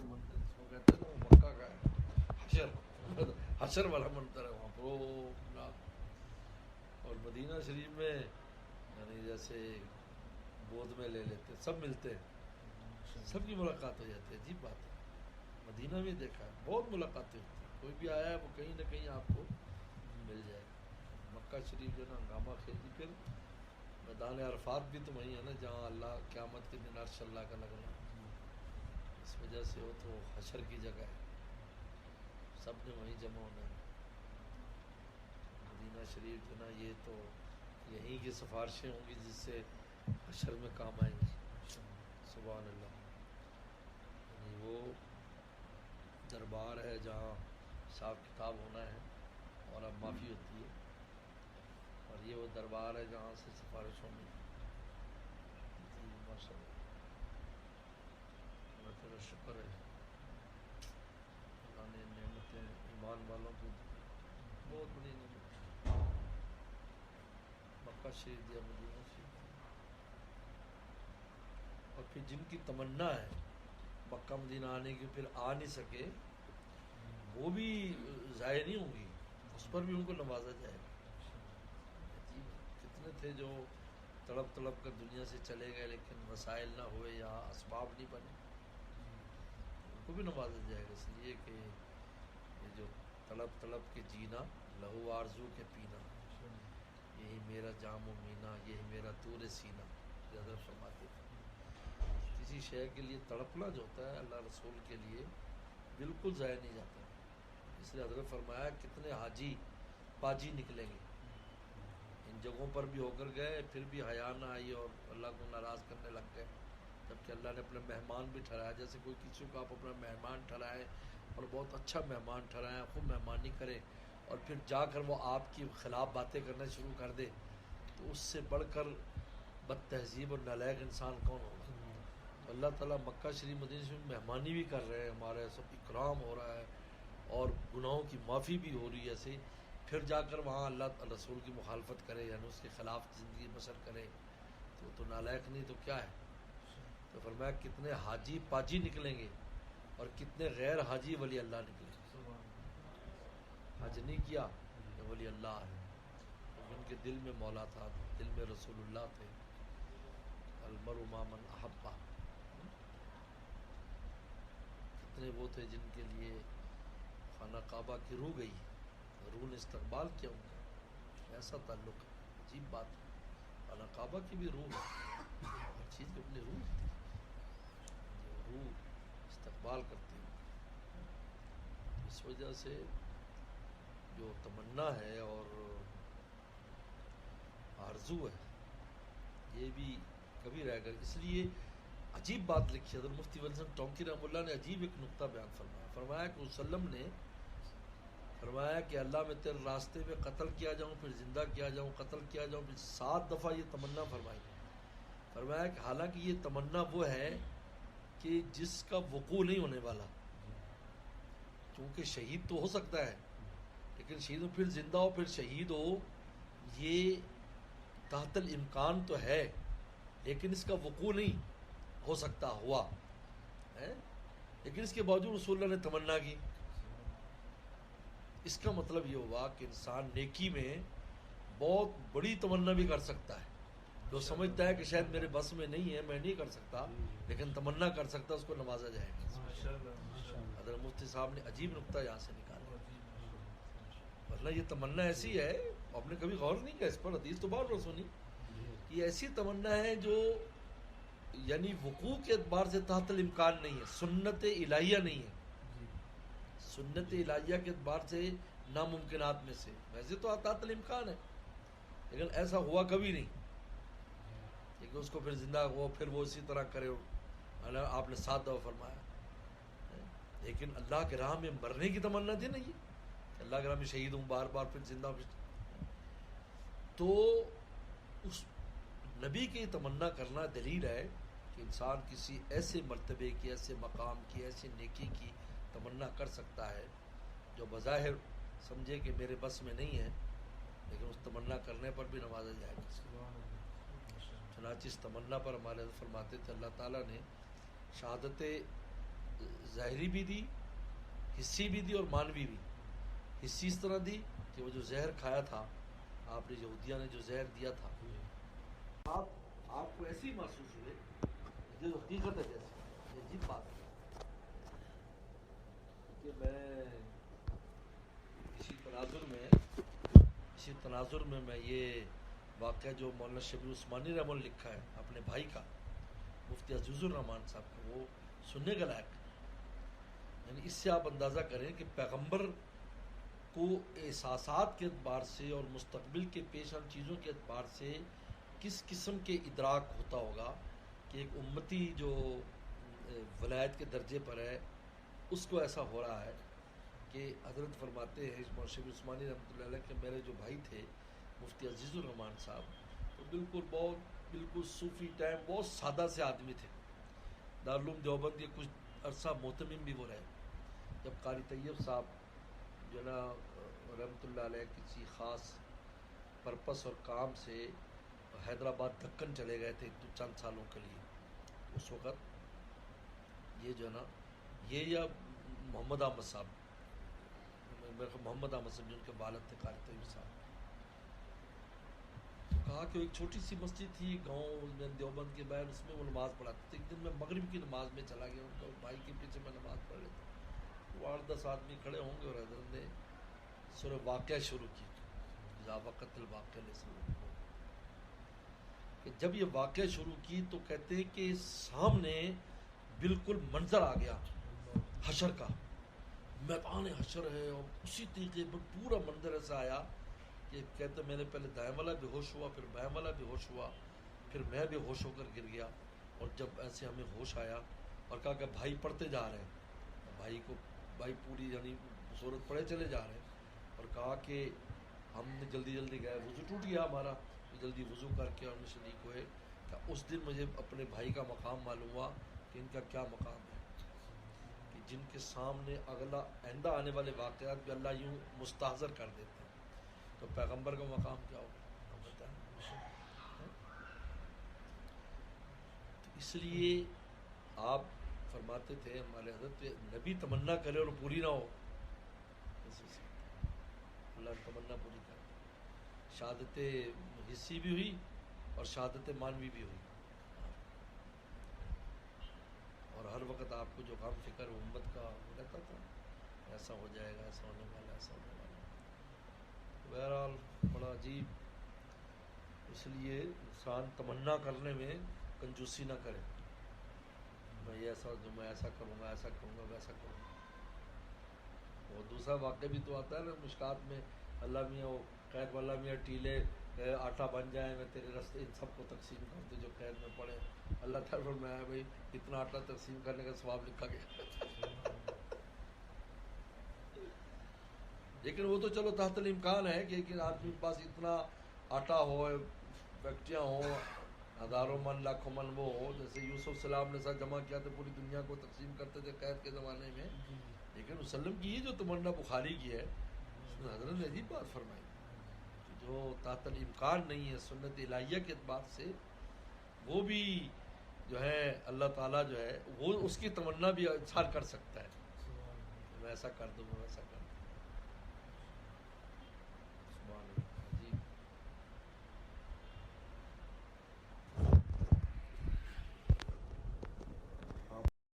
وہ کہتے ہیں نا وہ مکہ کا ہے حشر والا منظر ہے وہاں پر اور مدینہ شریف میں یعنی جیسے گود میں لے لیتے سب ملتے ہیں, سب کی ملاقات ہو جاتی ہے. عجیب بات ہے, مدینہ میں دیکھا ہے بہت ملاقاتیں ہوتی ہیں, کوئی بھی آیا ہے وہ کہیں نہ کہیں آپ کو مل جائے گا. مکہ شریف جو ہے نا ہنگامہ خیزی, پھر میدان عرفات بھی تو وہیں ہے نا جہاں اللہ قیامت کے دن عرش اللہ کا لگنا, اس وجہ سے وہ تو حشر کی جگہ ہے, سب نے وہیں جمع ہونا ہے. مدینہ شریف جو نا یہ تو یہیں کی سفارشیں ہوں گی جس سے حشر میں کام آئیں گی. سبحان اللہ. یعنی وہ دربار ہے جہاں حساب کتاب ہونا ہے اور اب معافی ہوتی ہے, اور یہ وہ دربار ہے جہاں سے سفارشوں میں ماشاء اللہ. اللہ تعالیٰ شکر ہے اللہ نے نعمتیں ایمان والوں کو بہت بڑی نعمت مکہ شریف دیا, مدینہ شریف دیا. اور پھر جن کی تمنا ہے مکہ مدینہ آنے کی پھر آ نہیں سکے, وہ بھی ضائع نہیں ہوں گی, اس پر بھی ان کو نوازا جائے گا. کتنے تھے جو تڑپ تڑپ کر دنیا سے چلے گئے لیکن وسائل نہ ہوئے یا اسباب نہیں بنے, ان کو بھی نوازا جائے گا. اس لیے کہ یہ جو تڑپ تڑپ کے جینا, لہو آرزو کے پینا, یہی میرا جام و مینا, یہی میرا طور سینہ, حضرت فرماتے تھے. کسی شے کے لیے تڑپنا جو ہوتا ہے اللہ رسول کے لیے بالکل ضائع نہیں جاتا. اس لیے حضرت فرمایا کتنے حاجی پاجی نکلیں گے, ان جگہوں پر بھی ہو کر گئے پھر بھی حیا نہ آئی اور اللہ کو ناراض کرنے لگ گئے, جبکہ اللہ نے اپنے مہمان بھی ٹھہرایا. جیسے کوئی کسی کو آپ اپنا مہمان ٹھہرائیں اور بہت اچھا مہمان ٹھہرائیں, خوب مہمانی کرے, اور پھر جا کر وہ آپ کی خلاف باتیں کرنا شروع کر دے, تو اس سے بڑھ کر بد تہذیب اور نالائق انسان کون ہوگا. تو اللہ تعالیٰ مکہ شریف مدینہ شریف مہمانی بھی کر رہے ہیں, ہمارے سب اکرام ہو رہا ہے اور گناہوں کی معافی بھی ہو رہی ہے. ایسے پھر جا کر وہاں اللہ رسول کی مخالفت کرے, یعنی اس کے خلاف زندگی بسر کرے, تو نالائق نہیں تو کیا ہے. تو فرمایا کتنے حاجی پاجی نکلیں گے اور کتنے غیر حاجی ولی اللہ نکلیں گے. حج نہیں کیا کہ ولی اللہ ہے, ان کے دل میں مولا تھا, دل میں رسول اللہ تھے. المرء مع من احبہ. کتنے وہ تھے جن کے لیے خانہ کعبہ کی روح گئی, روح نے استقبال کیا ان کا, ایسا تعلق ہے. عجیب بات ہے, خانہ کعبہ کی بھی روح ہے, ہر چیز کی اپنی روح ہوتی ہے, روح استقبال کرتی ہے. اس وجہ سے جو تمنا ہے اور آرزو ہے یہ بھی کبھی رہ گئی. اس لیے عجیب بات لکھی حضرت مفتی ولی صاحب ٹونکی رحمۃ اللہ نے, عجیب ایک نقطہ بیان فرمایا کہ وسلم نے فرمایا کہ اللہ میں تیرے راستے میں قتل کیا جاؤں, پھر زندہ کیا جاؤں, قتل کیا جاؤں, پھر 7 دفعہ یہ تمنا فرمائی. فرمایا کہ حالانکہ یہ تمنا وہ ہے کہ جس کا وقوع نہیں ہونے والا, کیونکہ شہید تو ہو سکتا ہے لیکن شہید پھر زندہ ہو پھر شہید ہو, یہ تحت الامکان تو ہے لیکن اس کا وقوع نہیں ہو سکتا ہوا ہے. لیکن اس کے باوجود رسول اللہ نے تمنا کی. اس کا مطلب یہ ہوا کہ انسان نیکی میں بہت بڑی تمنا بھی کر سکتا ہے. جو سمجھتا ہے کہ شاید میرے بس میں نہیں ہے, میں نہیں کر سکتا, لیکن تمنا کر سکتا, اس کو نوازا جائے گا. حضرت مفتی صاحب نے عجیب نقطہ یہاں سے نکالا. ورنہ یہ تمنا ایسی ہے, آپ نے کبھی غور نہیں کیا اس پر, حدیث تو بار بار سنی, یہ ایسی تمنا ہے جو یعنی وقوع کے اعتبار سے تحت الامکان نہیں ہے, سنت الہیہ نہیں ہے, سنت الہیہ کے اعتبار سے ناممکنات میں سے, ویسے تو تحت الامکان ہے لیکن ایسا ہوا کبھی نہیں کہ اس کو پھر زندہ ہو پھر وہ اسی طرح کرے. آپ نے 7 دفعہ فرمایا, لیکن اللہ کے راہ میں مرنے کی تمنا تھی نا, یہ کہ اللہ کے راہ میں شہید ہوں, بار بار پھر زندہ ہوں. تو اس نبی کی تمنا کرنا دلیل ہے کہ انسان کسی ایسے مرتبے کی, ایسے مقام کی, ایسی نیکی کی تمنا کر سکتا ہے جو بظاہر سمجھے کہ میرے بس میں نہیں ہے, لیکن اس تمنا کرنے پر بھی نوازا جائے گا. چنانچہ اس تمنا پر ہمارے حضرت فرماتے تھے اللہ تعالیٰ نے شہادت ظاہری بھی دی، حصی بھی دی اور مانوی بھی. حصی اس طرح دی کہ وہ جو زہر کھایا تھا آپ نے، یہودیہ نے جو زہر دیا تھا، آپ کو ایسی محسوس ہوئے جو حقیقت ہے. جیسے یہ عجیب بات ہے کہ میں اسی تناظر میں میں یہ واقعہ جو مولانا شبیر عثمانی رحمہ اللہ لکھا ہے اپنے بھائی کا، مفتی عزیز الرحمان صاحب کا، وہ سننے کا لائق. یعنی اس سے آپ اندازہ کریں کہ پیغمبر کو احساسات کے اعتبار سے اور مستقبل کے پیش آن چیزوں کے اعتبار سے کس قسم کے ادراک ہوتا ہوگا کہ ایک امتی جو ولایت کے درجے پر ہے اس کو ایسا ہو رہا ہے کہ حضرت فرماتے ہیں شبیر عثمانی رحمۃ اللہ علیہ کہ میرے جو بھائی تھے مفتی عزیز الرحمان صاحب، وہ بالکل صوفی ٹائم، بہت سادہ سے آدمی تھے. دارالعلوم دیوبند کے کچھ عرصہ محتمم بھی وہ رہے. جب قاری طیب صاحب جو نا رحمۃ اللہ علیہ کسی خاص پرپس اور کام سے حیدرآباد دکن چلے گئے تھے چند سالوں کے لیے، اس وقت یہ جو ہے نا یہ یا محمد احمد صاحب، محمد احمد صاحب جن کے والد تھے قاری طیب صاحب، کہا کہ ایک چھوٹی سی مسجد تھی گاؤں میں دیوبند کے باہر، اس میں وہ نماز پڑھاتے تھے. ایک دن میں مغرب کی نماز میں چلا گیا، ان کا بھائی کے پیچھے میں نماز پڑھ لیتا. وہ 8-10 آدمی کھڑے ہوں گے اور حضرت نے سورہ واقعہ شروع کی، اذا وقت الواقعہ کہ جب یہ واقعہ شروع کی تو کہتے ہیں کہ سامنے بالکل منظر آ گیا حشر کا، میدان حشر ہے، اور اسی طریقے پر پورا منظر ایسا آیا کہ کہتے میں نے پہلے دائیں والا بے ہوش ہوا، پھر بائیں والا بے ہوش ہوا، پھر میں بے ہوش ہو کر گر گیا. اور جب ایسے ہمیں ہوش آیا اور کہا کہ بھائی پڑھتے جا رہے ہیں، بھائی پوری یعنی صورت پڑھے چلے جا رہے ہیں، اور کہا کہ ہم نے جلدی گئے، وضو ٹوٹ گیا ہمارا، جلدی وضو کر کے ہم شریک ہوئے. کہ اس دن مجھے اپنے بھائی کا مقام معلوم ہوا کہ ان کا کیا مقام ہے، کہ جن کے سامنے اگلا آئندہ آنے والے واقعات بھی اللہ یوں مستحضر کر دیتے ہیں، تو پیغمبر کا مقام کیا ہوگا ہم بتائیں. تو اس لیے آپ فرماتے تھے ہمارے حضرت، نبی تمنا کرے اور پوری نہ ہو، اللہ نے تمنا پوری کر دی. شہادت حصی بھی ہوئی اور شہادت مانوی بھی ہوئی، اور ہر وقت آپ کو جو غم فکر امت کا رہتا تھا، ایسا ہو جائے گا، ایسا ہونے والا، ایسا ہونے والا. بہرحال بڑا عجیب. اس لیے انسان تمنا کرنے میں کنجوسی نہ کرے، میں ایسا کروں گا، ایسا کروں گا، ویسا کروں گا. اور دوسرا واقعہ بھی تو آتا ہے نا مشکات میں، اللہ میاں وہ قید والا میاں ٹیلے آٹا بن جائیں، میں تیرے راستے ان سب کو تقسیم کر دوں جو قید میں پڑے. اللہ تعالیٰ فرمایا بھائی اتنا آٹا تقسیم کرنے کا ثواب لکھا گیا. لیکن وہ تو چلو تحت الامکان ہے کہ آدمی کے پاس اتنا آٹا ہو، فیکٹریاں ہوں، ہزاروں من لاکھوں من وہ ہو، جیسے یوسف سلام نے ساتھ جمع کیا تھا، پوری دنیا کو تقسیم کرتے تھے قید کے زمانے میں. لیکن وسلم کی یہ جو تمنا بخاری کی ہے، اس میں حضرت نے عجیب بات فرمائی، جو تحت الامکان نہیں ہے سنت الہیہ کے اعتبار سے، وہ بھی جو ہے اللہ تعالیٰ جو ہے وہ اس کی تمنا بھی اظہار کر سکتا ہے، میں ایسا کر دوں، میں ایسا کر دوں.